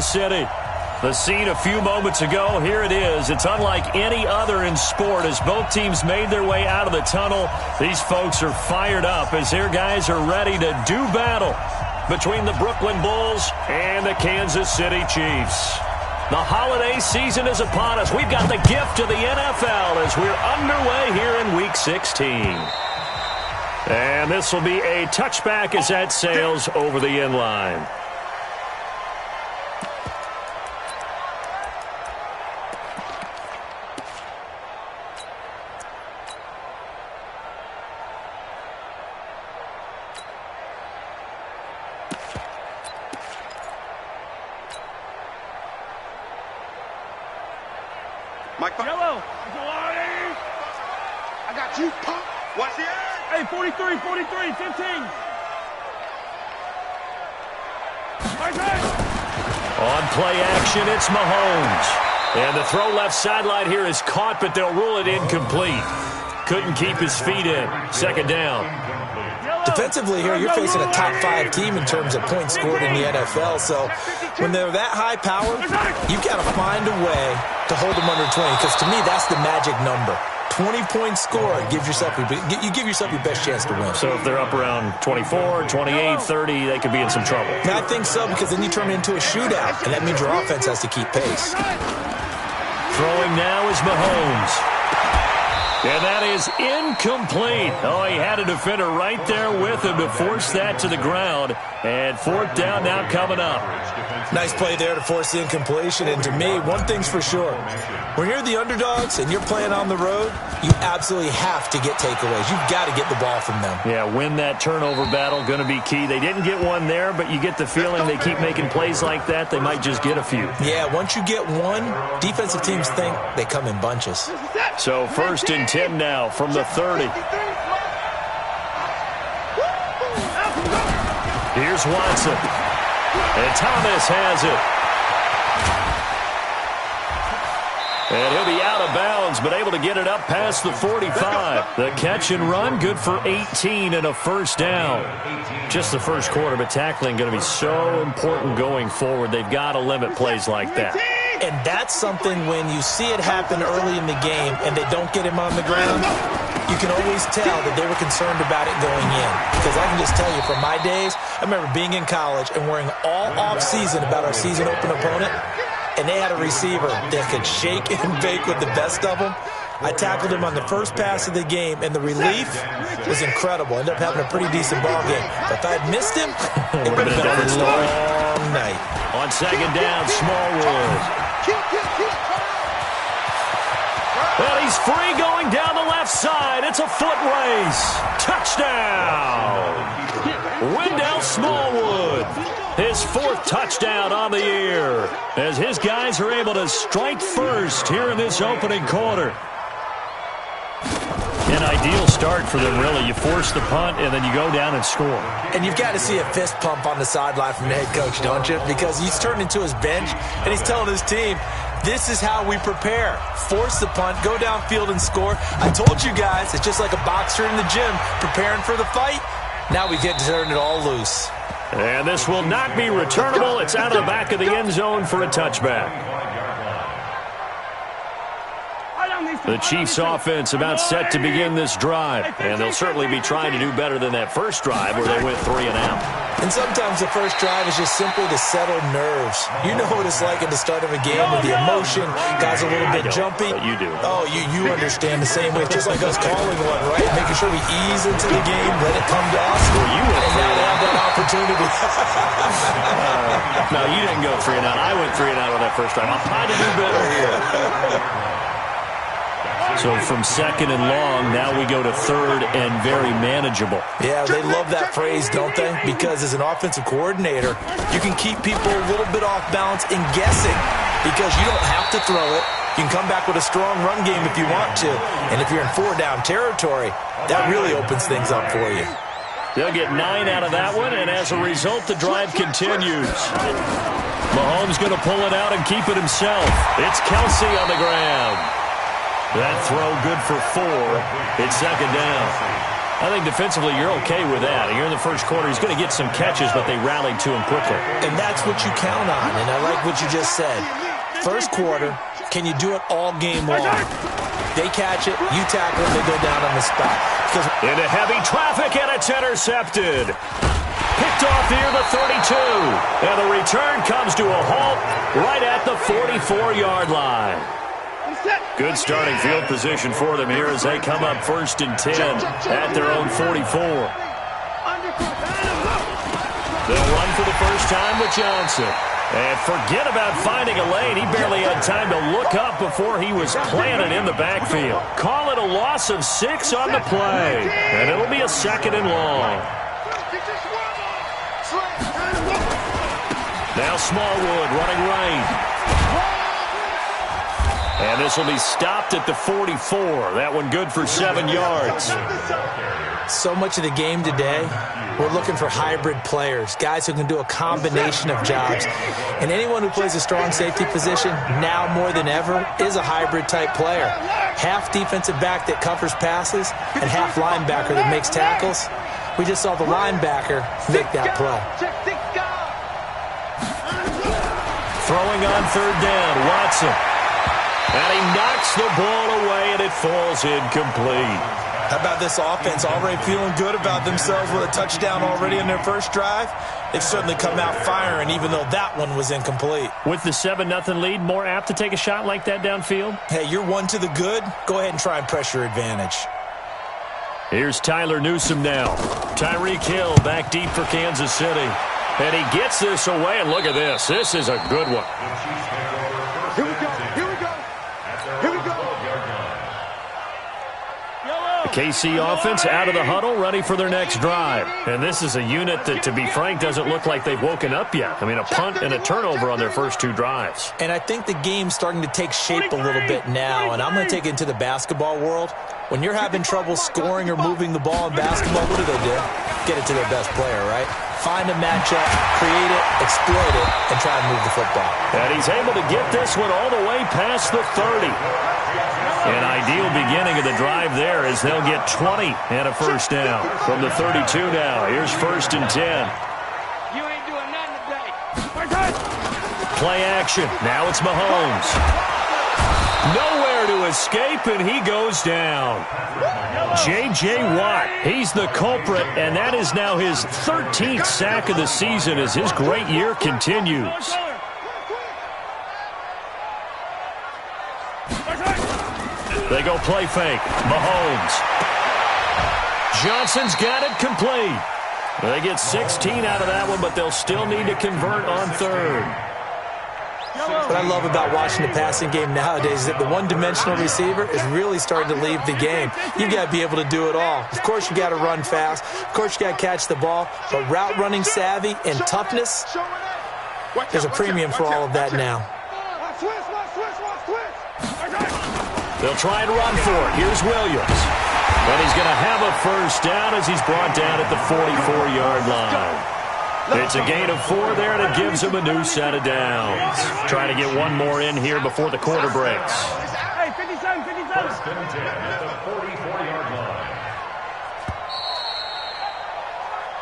Kansas City. The scene a few moments ago, here it is. It's unlike any other in sport. As both teams made their way out of the tunnel, these folks are fired up as their guys are ready to do battle between the Brooklyn Bulls and the Kansas City Chiefs. The holiday season is upon us. We've got the gift of the NFL as we're underway here in Week 16. And this will be a touchback as that sails over the end line. Yellow. I got you, pop. Watch the edge. Hey, 43, 43, 15. On play action, it's Mahomes. And the throw left sideline here is caught, but they'll rule it incomplete. Couldn't keep his feet in. Second down. Defensively here, you're facing a top 5 team in terms of points scored in the NFL. So when they're that high powered, you've got to find a way to hold them under 20. Because to me, that's the magic number. 20 points scored, you give yourself your best chance to win. So if they're up around 24, 28, 30, they could be in some trouble. Now, I think so, because then you turn it into a shootout, and that means your offense has to keep pace. Throwing now is Mahomes. And that is incomplete. Oh, he had a defender right there with him to force that to the ground. And fourth down now coming up. Nice play there to force the incompletion. And to me, one thing's for sure. When you're the underdogs and you're playing on the road, you absolutely have to get takeaways. You've got to get the ball from them. Yeah, win that turnover battle, going to be key. They didn't get one there, but you get the feeling they keep making plays like that, they might just get a few. Yeah, once you get one, defensive teams think they come in bunches. So first and 10 now from the 30. Here's Watson. And Thomas has it. And he'll be out of bounds, but able to get it up past the 45. The catch and run, good for 18 and a first down. Just the first quarter, but tackling going to be so important going forward. They've got to limit plays like that. And that's something when you see it happen early in the game and they don't get him on the ground, you can always tell that they were concerned about it going in. Because I can just tell you from my days, I remember being in college and worrying all off-season about our season open opponent. And they had a receiver that could shake and bake with the best of them. I tackled him on the first pass of the game, and the relief was incredible. Ended up having a pretty decent ball game. But if I had missed him, it would have been a long night. On second down, Smallwood. Well, he's free going down the left side. It's a foot race. Touchdown. Wendell Smallwood. His fourth touchdown on the year as his guys are able to strike first here in this opening quarter. An ideal start for them, really. You force the punt, and then you go down and score. And you've got to see a fist pump on the sideline from the head coach, don't you? Because he's turned into his bench, and he's telling his team, this is how we prepare. Force the punt, go downfield and score. I told you guys, it's just like a boxer in the gym preparing for the fight. Now we get to turn it all loose. And this will not be returnable. It's out of the back of the end zone for a touchback. The Chiefs offense about set to begin this drive. And they'll certainly be trying to do better than that first drive where they went 3 and out. And sometimes the first drive is just simply to settle nerves. You know what it's like at the start of a game with the emotion. Guys a little bit jumpy. You do. Oh, you understand the same way. It's just like us calling one, right? Making sure we ease into the game, let it come to us. Well, you went and now they have that opportunity. No, you didn't go 3 and out. I went 3 and out on that first drive. I'm trying to do better here. So from second and long, now we go to third and very manageable. Yeah, they love that phrase, don't they? Because as an offensive coordinator, you can keep people a little bit off balance and guessing because you don't have to throw it. You can come back with a strong run game if you want to. And if you're in 4-down territory, that really opens things up for you. They'll get 9 out of that one, and as a result, the drive continues. Mahomes going to pull it out and keep it himself. It's Kelsey on the ground. That throw good for 4. It's second down. I think defensively you're okay with that. You're in the first quarter. He's going to get some catches, but they rallied to him quickly. And that's what you count on, and I like what you just said. First quarter, can you do it all game long? They catch it, you tackle it, they go down on the spot. Into heavy traffic, and it's intercepted. Picked off near the 32. And the return comes to a halt right at the 44-yard line. Good starting field position for them here as they come up 1st and 10 at their own 44. They'll run for the first time with Johnson. And forget about finding a lane. He barely had time to look up before he was planted in the backfield. Call it a loss of 6 on the play. And it'll be a 2nd and long. Now Smallwood running right. And this will be stopped at the 44. That one good for 7 yards. So much of the game today, we're looking for hybrid players, guys who can do a combination of jobs. And anyone who plays a strong safety position, now more than ever, is a hybrid-type player. Half defensive back that covers passes and half linebacker that makes tackles. We just saw the linebacker make that play. Throwing on 3rd down, Watson. And he knocks the ball away, and it falls incomplete. How about this offense already feeling good about themselves with a touchdown already in their first drive? They've certainly come out firing, even though that one was incomplete. With the 7-0 lead, more apt to take a shot like that downfield? Hey, you're one to the good. Go ahead and try and press your advantage. Here's Tyler Newsome now. Tyreek Hill back deep for Kansas City. And he gets this away, and look at this. This is a good one. Here we go. Here we go. Here we go. The KC offense out of the huddle, ready for their next drive. And this is a unit that, to be frank, doesn't look like they've woken up yet. I mean, a punt and a turnover on their first 2 drives. And I think the game's starting to take shape a little bit now, and I'm going to take it into the basketball world. When you're having trouble scoring or moving the ball in basketball, what do? Get it to their best player, right? Find a matchup, create it, exploit it, and try and move the football. And he's able to get this one all the way past the 30. An ideal beginning of the drive there as they'll get 20 and a first down. From the 32 now, here's 1st and 10. You ain't doing nothing today. Play action. Now it's Mahomes. Nowhere to escape, and he goes down. J.J. Watt, he's the culprit, and that is now his 13th sack of the season as his great year continues. They go play fake. Mahomes. Johnson's got it complete. They get 16 out of that one, but they'll still need to convert on 3rd. What I love about watching the passing game nowadays is that the one-dimensional receiver is really starting to leave the game. You've got to be able to do it all. Of course, you got to run fast. Of course, you got to catch the ball. But route running savvy and toughness, there's a premium for all of that now. They'll try and run for it. Here's Williams. And he's going to have a first down as he's brought down at the 44-yard line. It's a gain of 4 there, and it gives him a new set of downs. Trying to get one more in here before the quarter breaks. Hey, 57, 57.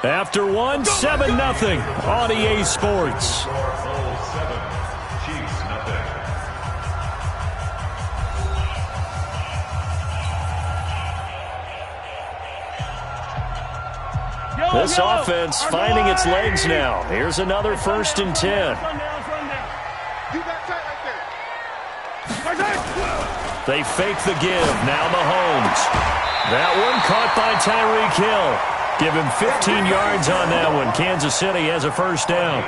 After one, 7-0 on EA Sports. This offense finding its legs now. Here's another 1st and 10. They fake the give. Now Mahomes. That one caught by Tyreek Hill. Give him 15 yards on that one. Kansas City has a first down.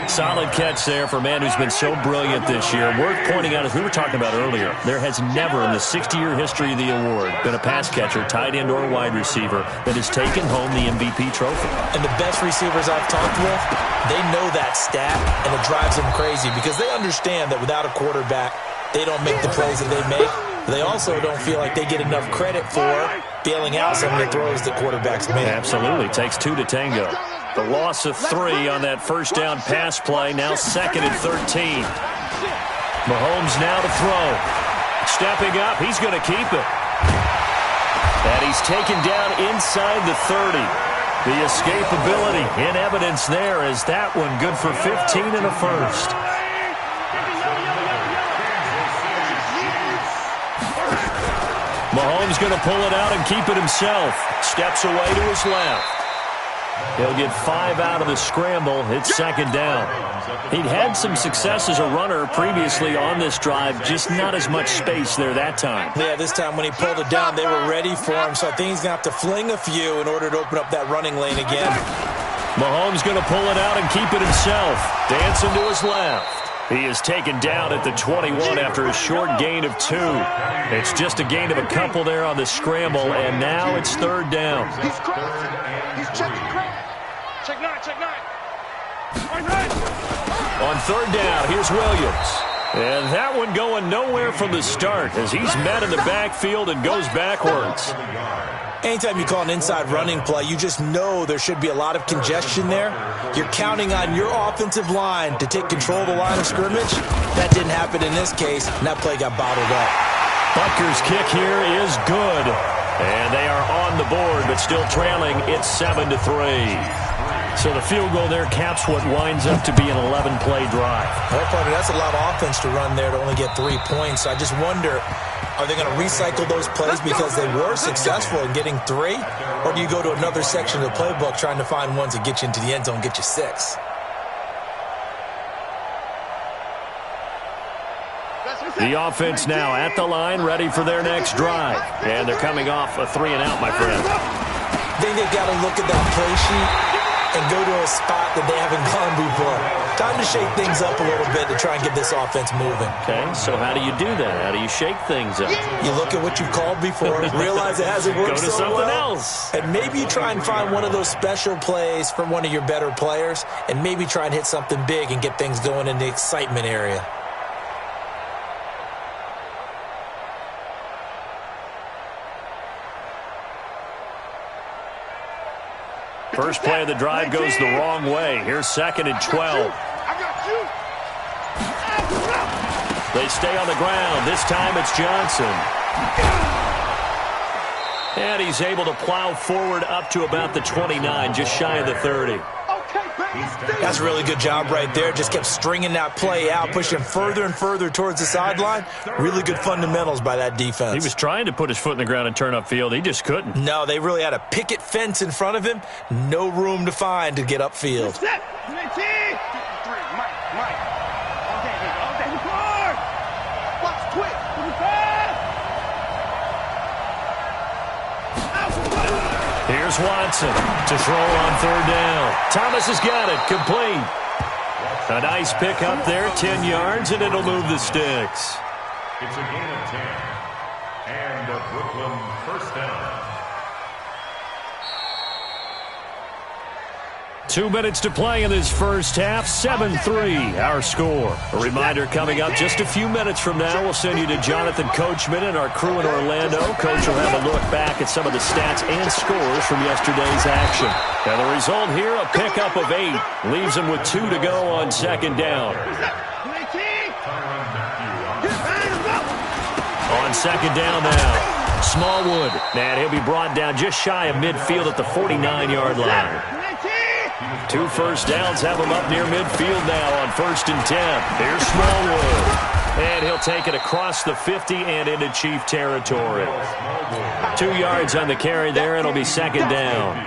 Solid catch there for a man who's been so brilliant this year. Worth pointing out, as we were talking about earlier, there has never in the 60-year history of the award been a pass catcher, tight end, or wide receiver that has taken home the MVP trophy. And the best receivers I've talked with, they know that stat, and it drives them crazy because they understand that without a quarterback, they don't make the plays that they make. They also don't feel like they get enough credit for bailing out some of the throws that quarterbacks make. Absolutely. Takes 2 to tango. The loss of 3 on that first down pass play. Now 2nd and 13. Mahomes now to throw. Stepping up. He's going to keep it. And he's taken down inside the 30. The escapability in evidence there as that one good for 15 and a first. Mahomes going to pull it out and keep it himself. Steps away to his left. He'll get 5 out of the scramble. It's second down. He'd had some success as a runner previously on this drive, just not as much space there that time. Yeah, this time when he pulled it down, they were ready for him, so I think he's going to have to fling a few in order to open up that running lane again. Mahomes going to pull it out and keep it himself. Dancing to his left. He is taken down at the 21 after a short gain of 2. It's just a gain of a couple there on the scramble, and now it's third down. He's crossing. He's checking crack. Check 9, check 9. On third down, here's Williams. And that one going nowhere from the start as he's met in the backfield and goes backwards. Anytime you call an inside running play, you just know there should be a lot of congestion there. You're counting on your offensive line to take control of the line of scrimmage. That didn't happen in this case, and that play got bottled up. Butker's kick here is good. And they are on the board, but still trailing. It's 7-3. So the field goal there caps what winds up to be an 11-play drive. That's a lot of offense to run there to only get 3 points. I just wonder, are they going to recycle those plays because they were successful in getting 3? Or do you go to another section of the playbook trying to find ones that get you into the end zone and get you 6? The offense now at the line, ready for their next drive. And they're coming off a 3-and-out, my friend. I think they've got to look at that play sheet and go to a spot that they haven't gone before. Time to shake things up a little bit to try and get this offense moving. Okay, so how do you do that? How do you shake things up? You look at what you've called before, realize it hasn't worked so well. Go to something else. And maybe you try and find one of those special plays from one of your better players, and maybe try and hit something big and get things going in the excitement area. First play of the drive goes the wrong way. Here's 2nd and 12. They stay on the ground. This time it's Johnson. And he's able to plow forward up to about the 29, just shy of the 30. That's a really good job right there. Just kept stringing that play out, pushing further and further towards the sideline. Really good fundamentals by that defense. He was trying to put his foot in the ground and turn upfield. He just couldn't. No, they really had a picket fence in front of him. No room to find to get upfield. Here's Watson to throw on third down. Thomas has got it. Complete. A nice pick up there, 10 yards, and it'll move the sticks. It's a gain of 10. And a Brooklyn first down. 2 minutes to play in this first half. 7-3, our score. A reminder coming up just a few minutes from now. We'll send you to Jonathan Coachman and our crew in Orlando. Coach will have a look back at some of the stats and scores from yesterday's action. And the result here, a pickup of 8. Leaves them with 2 to go on second down. On second down now, Smallwood. And he'll be brought down just shy of midfield at the 49-yard line. 2 first downs have him up near midfield now on 1st and 10. Here's Smallwood. And he'll take it across the 50 and into Chief territory. 2 yards on the carry there. It'll be second down.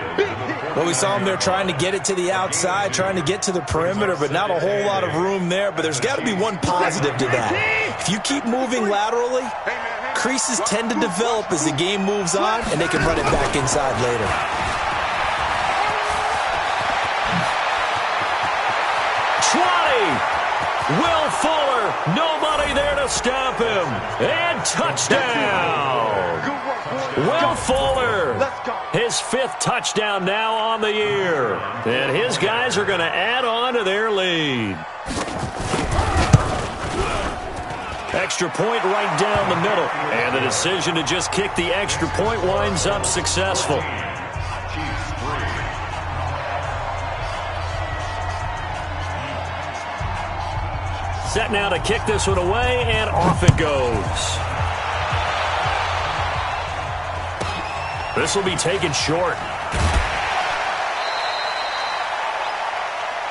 Well, we saw him there trying to get it to the outside, trying to get to the perimeter, but not a whole lot of room there. But there's got to be one positive to that. If you keep moving laterally, creases tend to develop as the game moves on, and they can run it back inside later. Will Fuller, nobody there to stop him. And touchdown. Will Fuller, his 5th touchdown now on the year. And his guys are going to add on to their lead. Extra point right down the middle. And the decision to just kick the extra point winds up successful. Set now to kick this one away, and off it goes. This will be taken short.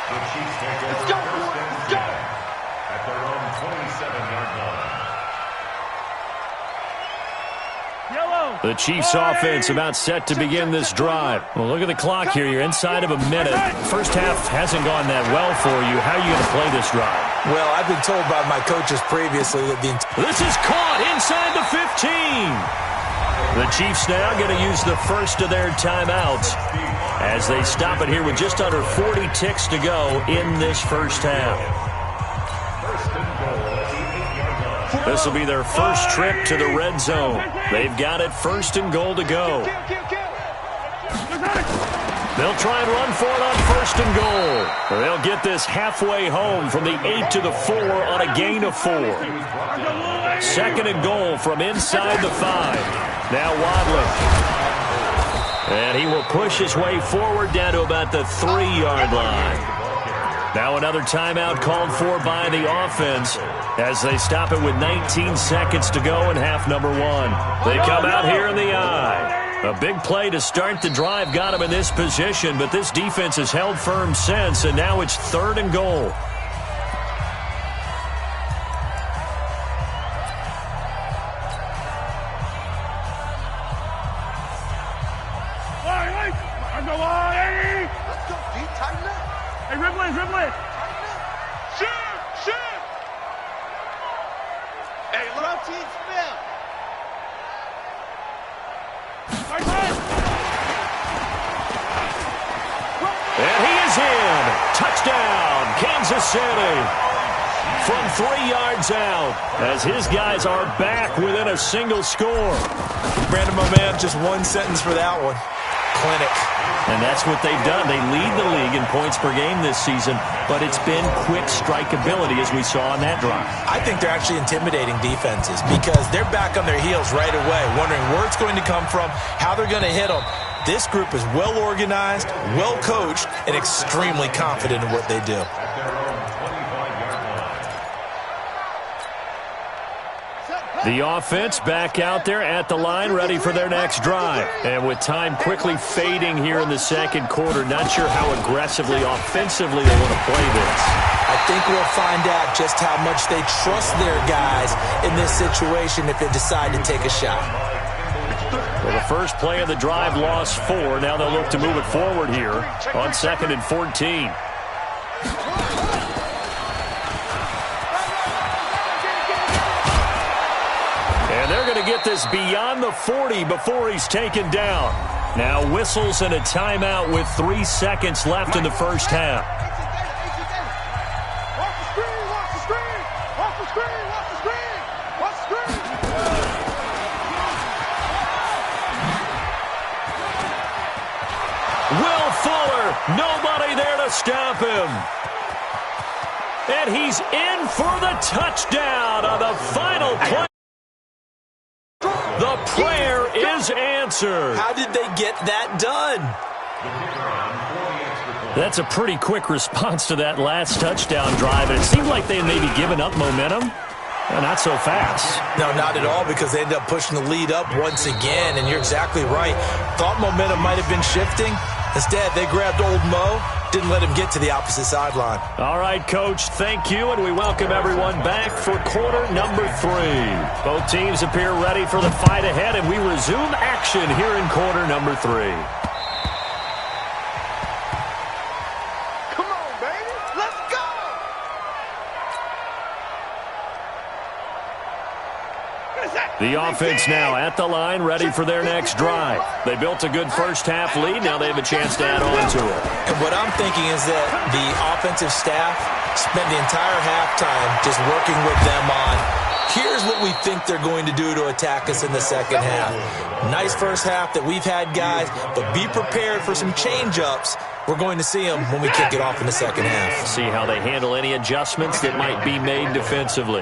The Chiefs take over first and 10 at their own 27-yard line. The Chiefs offense about set to begin this drive. Well, look at the clock here. You're inside of a minute. First half hasn't gone that well for you. How are you going to play this drive? Well, I've been told by my coaches previously that this is caught inside the 15. The Chiefs now going to use the first of their timeouts as they stop it here with just under 40 ticks to go in this first half. This will be their first trip to the red zone. They've got it 1st and goal to go. They'll try and run for it on 1st and goal. They'll get this halfway home from the 8 to the 4 on a gain of 4. 2nd and goal from inside the 5. Now Wadley. And he will push his way forward down to about the 3-yard line. Now another timeout called for by the offense as they stop it with 19 seconds to go in half number 1. They come out here in the eye. A big play to start the drive got him in this position, but this defense has held firm since, and now it's 3rd and goal. From 3 yards out as his guys are back within a single score. Brandon, my man, just one sentence for that one. Clinic. And that's what they've done. They lead the league in points per game this season, but it's been quick strikeability as we saw on that drive. I think they're actually intimidating defenses because they're back on their heels right away, wondering where it's going to come from, how they're going to hit them. This group is well organized, well coached, and extremely confident in what they do. The offense back out there at the line, ready for their next drive. And with time quickly fading here in the second quarter, not sure how aggressively, offensively they want to play this. I think we'll find out just how much they trust their guys in this situation if they decide to take a shot. Well, the first play of the drive lost 4. Now they'll look to move it forward here on 2nd and 14. And they're going to get this beyond the 40 before he's taken down. Now whistles and a timeout with 3 seconds left in the first half. Will Fuller, nobody there to stop him. And he's in for the touchdown on the final play. The prayer is answered. How did they get that done? That's a pretty quick response to that last touchdown drive. And it seemed like they maybe given up momentum. Not so fast. No, not at all, because they ended up pushing the lead up once again. And you're exactly right. Thought momentum might have been shifting. Instead, they grabbed old Mo, didn't let him get to the opposite sideline. All right, Coach, thank you, and we welcome everyone back for quarter number 3. Both teams appear ready for the fight ahead, and we resume action here in quarter number 3. Come on, baby. Let's go. The offense now at the line, ready for their next drive. They built a good first half lead. Now they have a chance to add on to it. And what I'm thinking is that the offensive staff spent the entire halftime just working with them on, here's what we think they're going to do to attack us in the second half. Nice first half that we've had, guys, but be prepared for some change-ups. We're going to see them when we kick it off in the second half. See how they handle any adjustments that might be made defensively.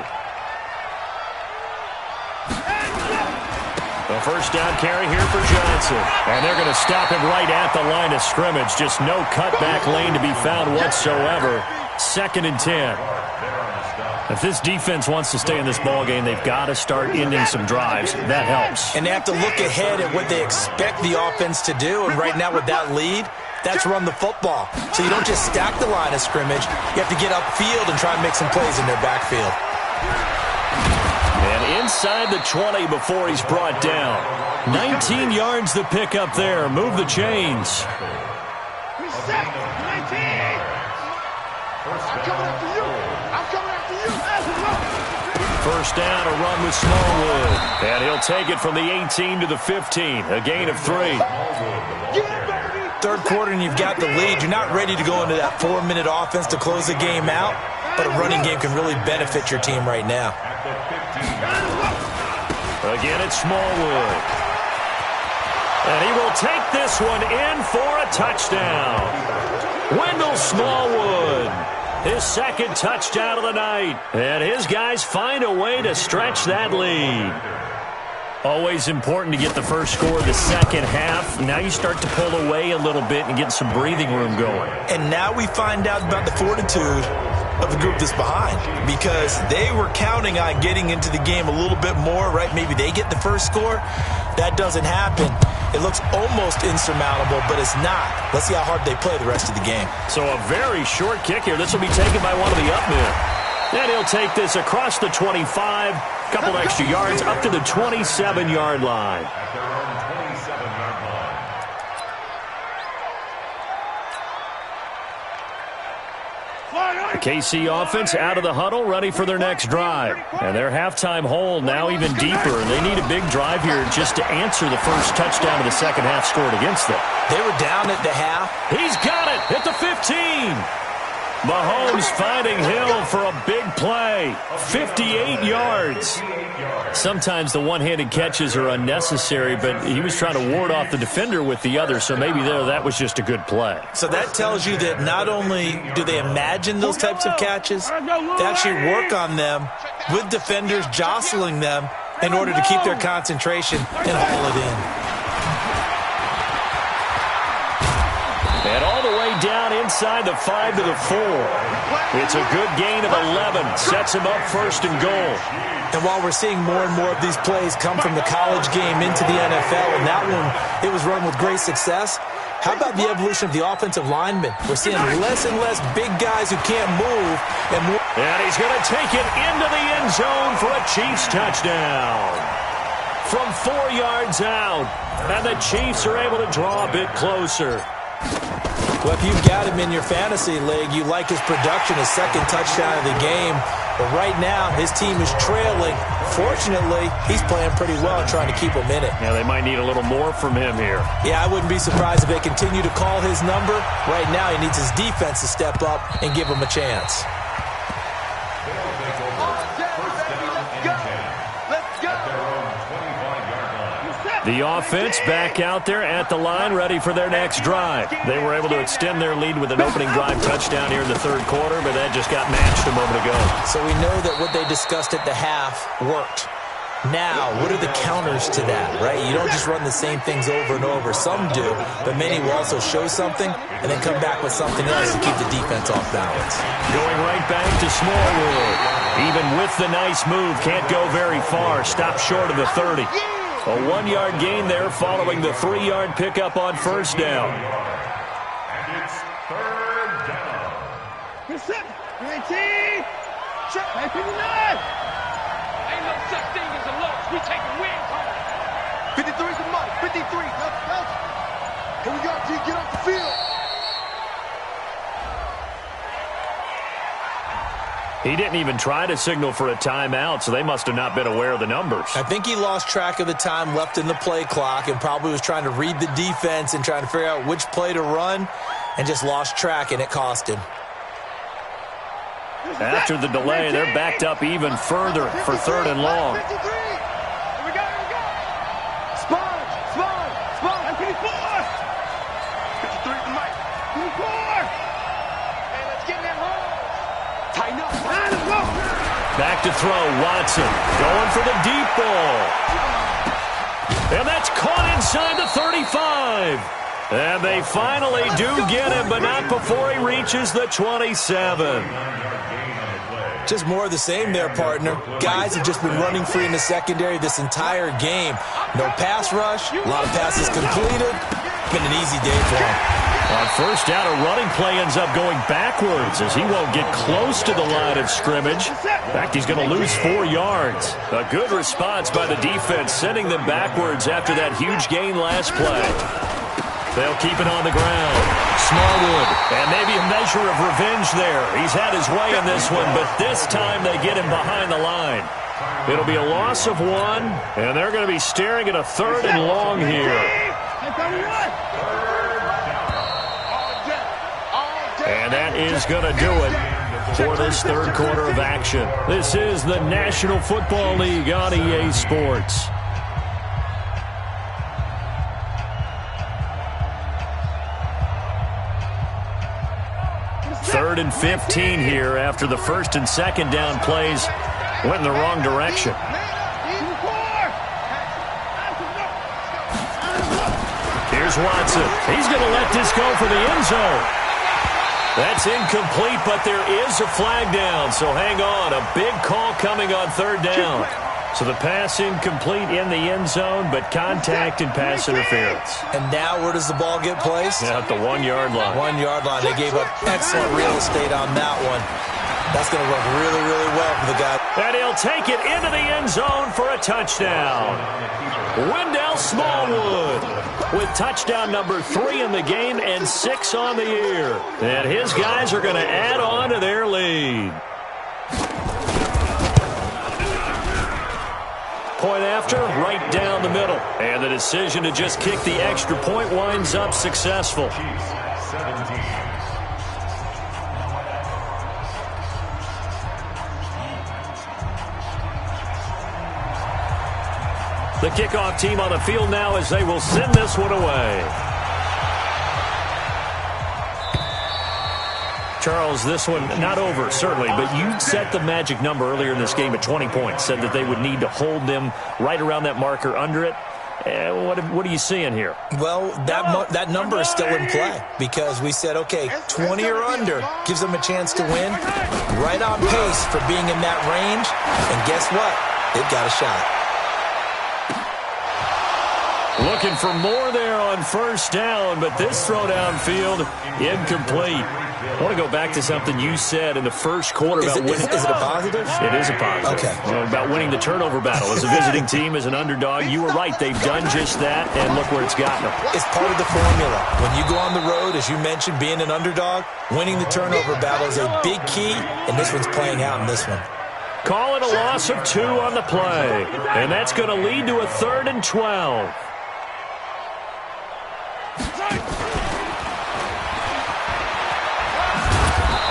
The first down carry here for Johnson. And they're going to stop him right at the line of scrimmage. Just no cutback lane to be found whatsoever. 2nd and 10. If this defense wants to stay in this ballgame, they've got to start ending some drives. That helps. And they have to look ahead at what they expect the offense to do. And right now with that lead, that's run the football. So you don't just stack the line of scrimmage. You have to get upfield and try and make some plays in their backfield. And inside the 20 before he's brought down. 19 yards to pick up there. Move the chains. Reset. 19. I'm coming after you. I'm coming after you. First down, a run with Smallwood. And he'll take it from the 18 to the 15. A gain of 3. Third quarter and you've got the lead. You're not ready to go into that 4-minute offense to close the game out, but a running game can really benefit your team right now. Again, it's Smallwood. And he will take this one in for a touchdown. Wendell Smallwood, his 2nd touchdown of the night. And his guys find a way to stretch that lead. Always important to get the first score of the second half. Now you start to pull away a little bit and get some breathing room going. And now we find out about the fortitude of the group that's behind, because they were counting on getting into the game a little bit more, right? Maybe they get the first score. That doesn't happen. It looks almost insurmountable, but it's not. Let's see how hard they play the rest of the game. So a very short kick here. This will be taken by one of the up men. And he'll take this across the 25, couple extra yards, up to the 27-yard line. The KC offense out of the huddle, ready for their next drive. And their halftime hole now even deeper. And they need a big drive here just to answer the first touchdown of the second half scored against them. They were down at the half. He's got it at the 15. Mahomes finding Hill for a big play. 58 yards. Sometimes the one-handed catches are unnecessary, but he was trying to ward off the defender with the other, so maybe that was just a good play. So that tells you that not only do they imagine those types of catches, they actually work on them with defenders jostling them in order to keep their concentration and haul it in. And all the way down inside the 5 to the 4. It's a good gain of 11. Sets him up 1st and goal. And while we're seeing more and more of these plays come from the college game into the NFL, and that one, it was run with great success, how about the evolution of the offensive linemen? We're seeing less and less big guys who can't move. And he's going to take it into the end zone for a Chiefs touchdown. From 4 yards out. And the Chiefs are able to draw a bit closer. Well, if you've got him in your fantasy league, you like his production, his 2nd touchdown of the game. But right now, his team is trailing. Fortunately, he's playing pretty well and trying to keep them in it. Yeah, they might need a little more from him here. Yeah, I wouldn't be surprised if they continue to call his number. Right now, he needs his defense to step up and give him a chance. The offense back out there at the line, ready for their next drive. They were able to extend their lead with an opening drive touchdown here in the 3rd quarter, but that just got matched a moment ago. So we know that what they discussed at the half worked. Now, what are the counters to that, right? You don't just run the same things over and over. Some do, but many will also show something and then come back with something else to keep the defense off balance. Going right back to Smallwood. Even with the nice move, can't go very far. Stop short of the 30. A 1-yard gain there following the 3-yard pickup on 1st down. And it's 3rd down. Reset. 19. Check. 59. Ain't no such thing as a loss. We taking wins home. 53 is the money. 53. Let's. Here we go. G, get off the field. He didn't even try to signal for a timeout, so they must have not been aware of the numbers. I think he lost track of the time left in the play clock and probably was trying to read the defense and trying to figure out which play to run and just lost track, and it cost him. After the delay, they're backed up even further for 3rd and long. 53. Here we go. Sponge. 53 is the mic. 54. Hey, let's get in that hole. Tighten up. Let's go. Back to throw, Watson going for the deep ball. And that's caught inside the 35. And they finally do get him, but not before he reaches the 27. Just more of the same there, partner. Guys have just been running free in the secondary this entire game. No pass rush, a lot of passes completed. Been an easy day for him. On first down, a running play ends up going backwards as he won't get close to the line of scrimmage. In fact, he's going to lose 4 yards. A good response by the defense, sending them backwards after that huge gain last play. They'll keep it on the ground. Smallwood, and maybe a measure of revenge there. He's had his way in this one, but this time they get him behind the line. It'll be a loss of 1, and they're going to be staring at a 3rd and long here. And that is going to do it for this 3rd quarter of action. This is the National Football League on EA Sports. 3rd and 15 here after the 1st and 2nd down plays went in the wrong direction. Here's Watson. He's going to let this go for the end zone. That's incomplete, but there is a flag down, so hang on. A big call coming on 3rd down. So the pass incomplete in the end zone, but contact and pass interference. And now where does the ball get placed? Yeah, at the 1-yard line. 1-yard line. They gave up excellent real estate on that one. That's going to work really, really well for the guy. And he'll take it into the end zone for a touchdown. Wendell Smallwood with touchdown number 3 in the game and 6 on the year. And his guys are going to add on to their lead. Point after, right down the middle. And the decision to just kick the extra point winds up successful. The kickoff team on the field now as they will send this one away. Charles, this one not over, certainly, but you set the magic number earlier in this game at 20 points, said that they would need to hold them right around that marker under it. What are you seeing here? Well, that number is still in play because we said, okay, 20 or under gives them a chance to win. Right on pace for being in that range, and guess what? They've got a shot. Looking for more there on first down, but this throw downfield, incomplete. I want to go back to something you said in the first quarter about winning. Is it a positive? It is a positive. Okay. Well, about winning the turnover battle. As a visiting team, as an underdog, you were right. They've done just that, and look where it's gotten them. It's part of the formula. When you go on the road, as you mentioned, being an underdog, winning the turnover battle is a big key, and this one's playing out in this one. Call it a loss of 2 on the play, and that's going to lead to a 3rd and 12.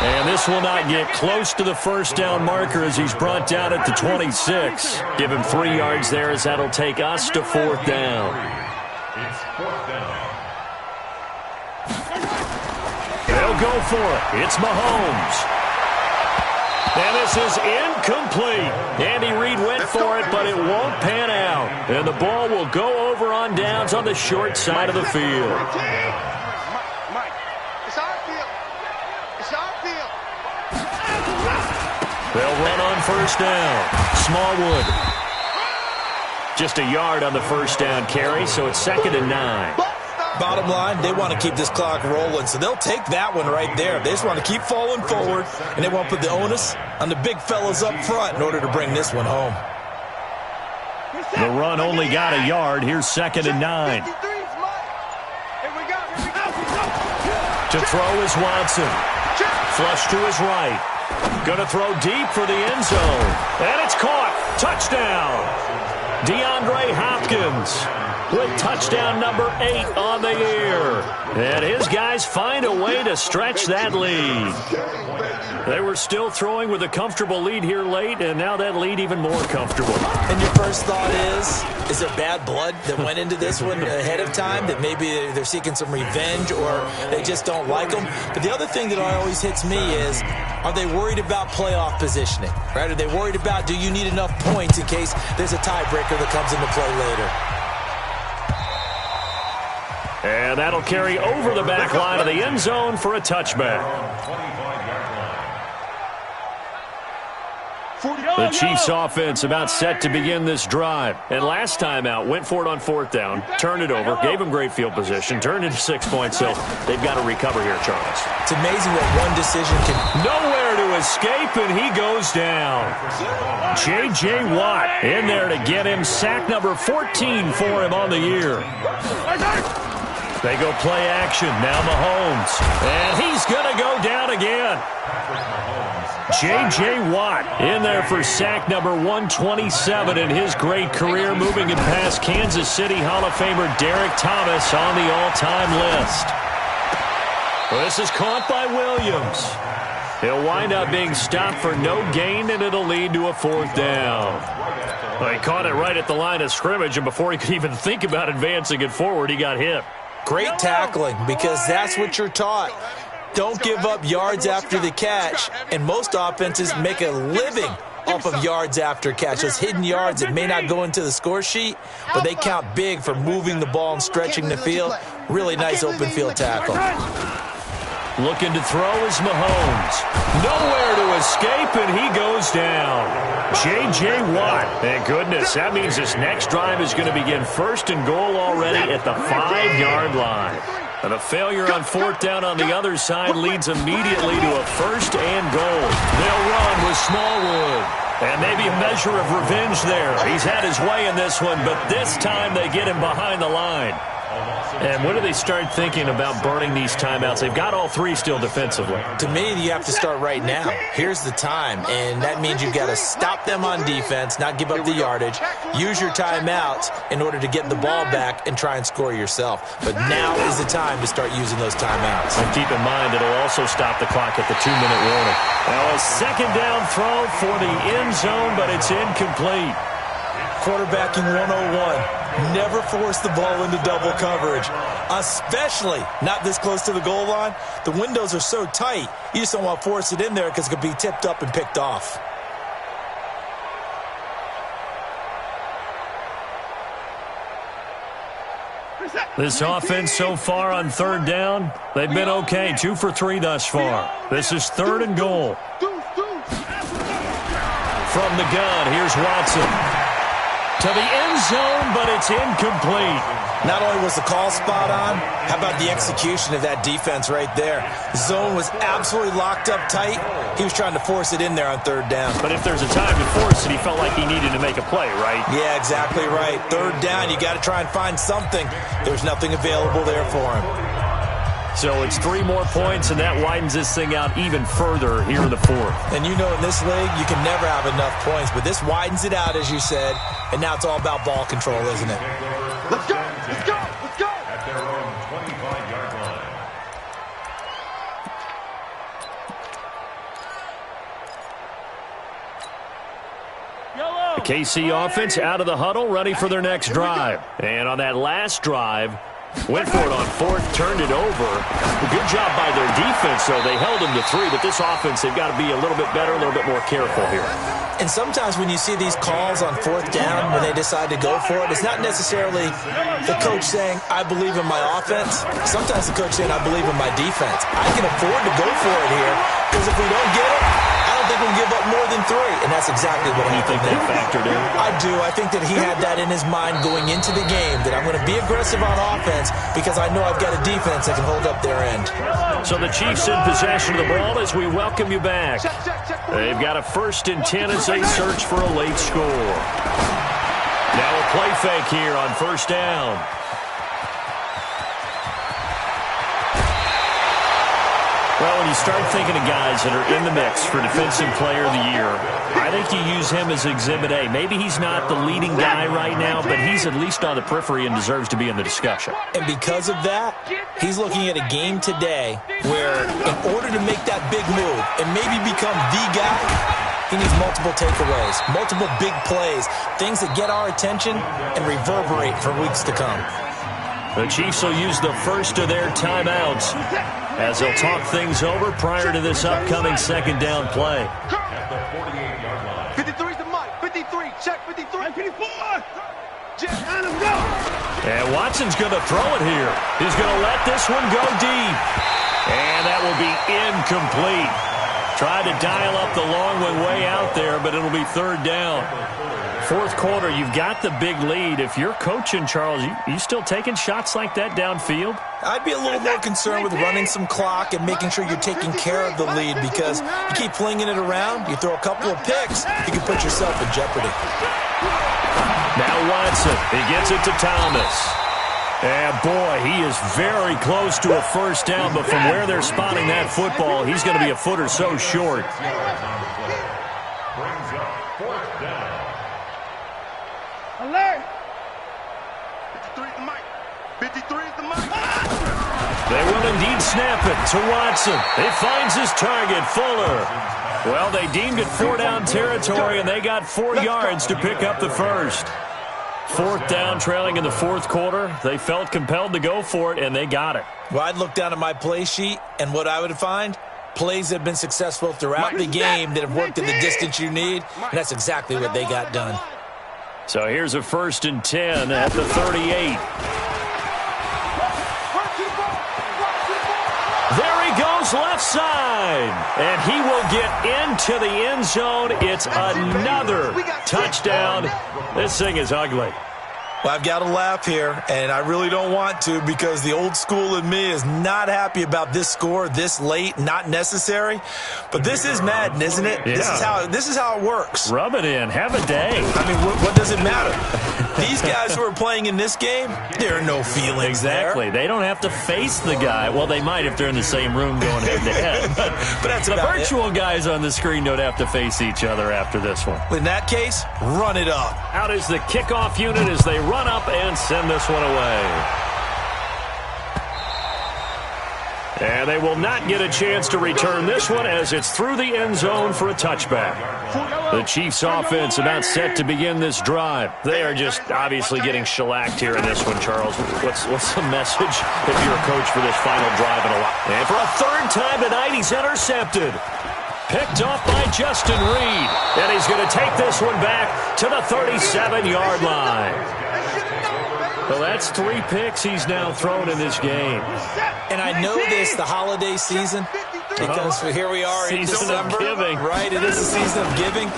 And this will not get close to the first down marker as he's brought down at the 26. Give him 3 yards there as that'll take us to 4th down. It's 4th down. They'll go for it. It's Mahomes. And this is incomplete. Andy Reid went for it, but it won't pan out. And the ball will go over on downs on the short side of the field. Mike, it's our field. It's our field. They'll run on first down. Smallwood. Just a yard on the first down carry, so it's 2nd and 9. Bottom line, they want to keep this clock rolling, so they'll take that one right there. They just want to keep falling forward, and they want to put the onus on the big fellas up front in order to bring this one home. The run only got a yard. Here's 2nd and 9. To throw is Watson. Flush to his right. Going to throw deep for the end zone. And it's caught. Touchdown. DeAndre Hopkins with touchdown number 8 on the year. And his guys find a way to stretch that lead. They were still throwing with a comfortable lead here late, and now that lead even more comfortable. And your first thought is there bad blood that went into this one ahead of time, that maybe they're seeking some revenge or they just don't like them? But the other thing that always hits me is, are they worried about playoff positioning? Right? Are they worried about, do you need enough points in case there's a tiebreaker that comes into play later? And that'll carry over the back line of the end zone for a touchback. The Chiefs offense about set to begin this drive. And last time out, went for it on 4th down, turned it over, gave them great field position, turned into 6 points, so they've got to recover here, Charles. It's amazing what one decision can... Nowhere to escape, and he goes down. J.J. Watt in there to get him sack number 14 for him on the year. They go play action. Now Mahomes. And he's going to go down again. J.J. Watt in there for sack number 127 in his great career, moving it past Kansas City Hall of Famer Derek Thomas on the all-time list. This is caught by Williams. He'll wind up being stopped for no gain, and it'll lead to a 4th down. Well, he caught it right at the line of scrimmage, and before he could even think about advancing it forward, he got hit. Great tackling, because that's what you're taught. Don't give up yards after the catch, and most offenses make a living off of yards after catch. Those hidden yards that may not go into the score sheet, but they count big for moving the ball and stretching the field. Really nice open field tackle. Looking to throw is Mahomes. Nowhere to escape, and he goes down. J.J. Watt. Thank goodness. That means this next drive is going to begin 1st and goal already at the 5-yard line. And a failure on 4th down on the other side leads immediately to a 1st and goal. They'll run with Smallwood. And maybe a measure of revenge there. He's had his way in this one, but this time they get him behind the line. And when do they start thinking about burning these timeouts? They've got all 3 still defensively. To me, you have to start right now. Here's the time, and that means you've got to stop them on defense, not give up the yardage, use your timeouts in order to get the ball back and try and score yourself. But now is the time to start using those timeouts. And keep in mind, it'll also stop the clock at the 2-minute warning. Now a 2nd down throw for the end zone, but it's incomplete. Quarterbacking 101. Never force the ball into double coverage, especially not this close to the goal line. The windows are so tight, you just don't want to force it in there because it could be tipped up and picked off. This offense so far on 3rd down, they've been okay. 2 for 3 thus far. This is 3rd and goal. From the gun, here's Watson. To the end zone, but it's incomplete. Not only was the call spot on, how about the execution of that defense right there? The zone was absolutely locked up tight. He was trying to force it in there on 3rd down. But if there's a time to force it, he felt like he needed to make a play, right? Yeah, exactly right. 3rd down, you got to try and find something. There's nothing available there for him. So it's 3 more points, and that widens this thing out even further here in the 4th. And you know in this league, you can never have enough points, but this widens it out, as you said, and now it's all about ball control, isn't it? Let's go! Let's go! Let's go! At their own 25-yard line. The KC offense out of the huddle, ready for their next drive. And on that last drive, went for it on 4th, turned it over. Good job by their defense, though. They held them to 3, but this offense, they've got to be a little bit better, a little bit more careful here. And sometimes when you see these calls on 4th down, when they decide to go for it, it's not necessarily the coach saying, I believe in my offense. Sometimes the coach saying, I believe in my defense. I can afford to go for it here, because if we don't get it, I don't think we'll give up more than 3. And that's exactly what You think that factored in? I do. I think that he had that in his mind going into the game, that I'm going to be aggressive on offense because I know I've got a defense that can hold up their end. So the Chiefs in possession of the ball as we welcome you back. They've got a 1st and 10 as they search for a late score. Now a play fake here on 1st down. Well, when you start thinking of guys that are in the mix for Defensive Player of the Year, I think you use him as Exhibit A. Maybe he's not the leading guy right now, but he's at least on the periphery and deserves to be in the discussion. And because of that, he's looking at a game today where in order to make that big move and maybe become the guy, he needs multiple takeaways, multiple big plays, things that get our attention and reverberate for weeks to come. The Chiefs will use the first of their timeouts as they'll talk things over prior to this upcoming 2nd down play. At the 48-yard line. 53's the mic. 53. Check 53. 54. And Watson's going to throw it here. He's going to let this one go deep. And that will be incomplete. Tried to dial up the long one way out there, but it'll be third down. Fourth quarter, you've got the big lead. If you're coaching, Charles, you still taking shots like that downfield? I'd be a little more concerned with running some clock and making sure you're taking care of the lead, because you keep flinging it around, you throw a couple of picks, you can put yourself in jeopardy. Now Watson, he gets it to Thomas. And boy, he is very close to a first down, but from where they're spotting that football, he's going to be a foot or so short. Brings up fourth down. Alert! 53 is the mic. 53 is the mic. They will indeed snap it to Watson. He finds his target, Fuller. Well, they deemed it four-down territory, and they got 4 yards to pick up the first. Fourth down, trailing in the fourth quarter. They felt compelled to go for it, and they got it. Well, I'd look down at my play sheet, and what I would find, plays that have been successful throughout the game that have worked in the distance you need, and that's exactly what they got done. So here's a 1st and 10 at the 38. There he goes, left side. And he will get into the end zone. It's another touchdown. This thing is ugly. Well, I've got to laugh here, and I really don't want to, because the old school in me is not happy about this score this late, not necessary. But this is Madden, isn't it? Yeah. This is how it works. Rub it in. Have a day. I mean, what does it matter? These guys who are playing in this game, there are no feelings Exactly. there. They don't have to face the guy. Well, they might if they're in the same room going head-to-head. But that's the about virtual guys on the screen don't have to face each other after this one. In that case, run it up. Out is the kickoff unit as they run up and send this one away. And they will not get a chance to return this one as it's through the end zone for a touchback. The Chiefs offense about set to begin this drive. They are just obviously getting shellacked here in this one, Charles. What's the message if you're a coach for this final drive in a while? And for a third time tonight, he's intercepted. Picked off by Justin Reed. And he's going to take this one back to the 37-yard line. Well, that's 3 picks he's now thrown in this game. And I know this, the holiday season, because here we are in Season December. of giving. Right, it is a season of giving.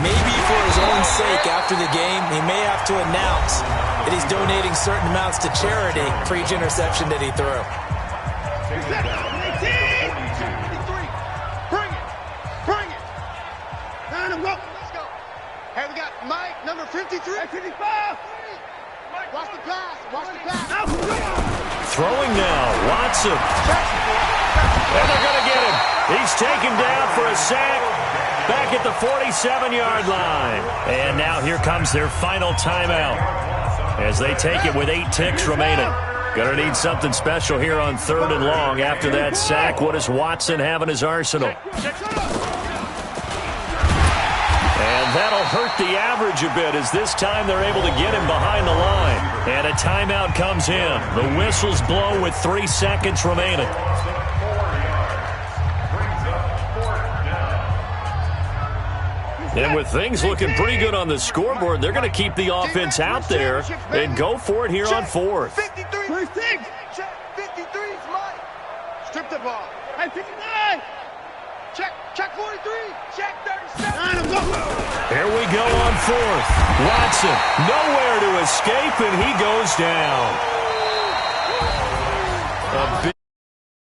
Maybe for his own sake, after the game, he may have to announce that he's donating certain amounts to charity for each interception that he threw. Bring it. Let's go. Hey, we got Mike, number 53. 55. Watch the pass. Throwing now, Watson. And they're going to get him. He's taken down for a sack back at the 47-yard line. And now here comes their final timeout as they take it with 8 ticks remaining. Going to need something special here on 3rd and long after that sack. What does Watson have in his arsenal? And that'll hurt the average a bit as this time they're able to get him behind the line. And a timeout comes in. The whistle's blown with 3 seconds remaining. And with things looking pretty good on the scoreboard, they're going to keep the offense out there and go for it here on 4th. 53. Check 53's Mike. Strip the ball. Hey, 59. Check 43. Check 37. Here we go on 4th. Watson, nowhere to escape, and he goes down. A big